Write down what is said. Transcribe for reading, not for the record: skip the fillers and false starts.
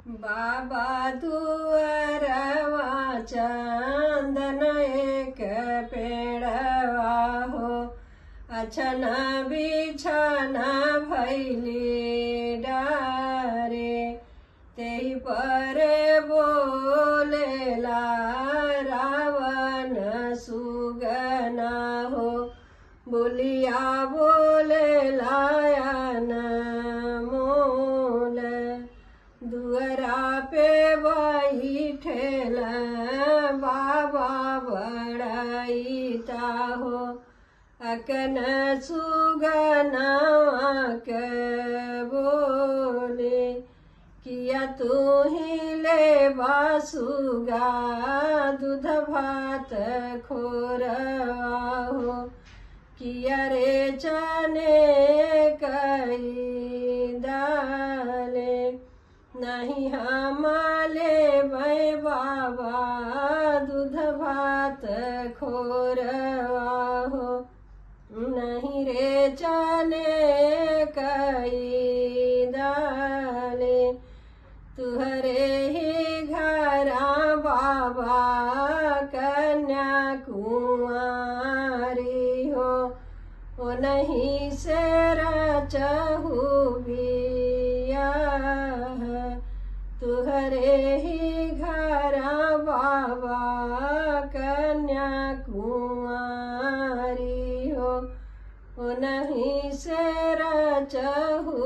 बाबा दुअरवा चंदन एक पेड़वा हो, अछना बिछना भैली डारे, तेहि पर बोलेला रावण सुगना हो, बोलिया बोलेला अनमोल, दुअरा पे बैठेल बाबा बड़ाईता हो, अकन सुगना के बोले, किया तू ही ले बासुगा दूध भात खोरवा हो, किया रे चने कई दाले, नहीं हम लेबै बाबा दूध भात खोरवा हो, नहीं रे चने कई दाले, तुहरे ही घरा बाबा कन्याकुमारी हो, ओ नहीं से रचहु बियाह, तुहरे ही घरा बाबा कन्याकुमारी हो, ओ नहीं से रचहु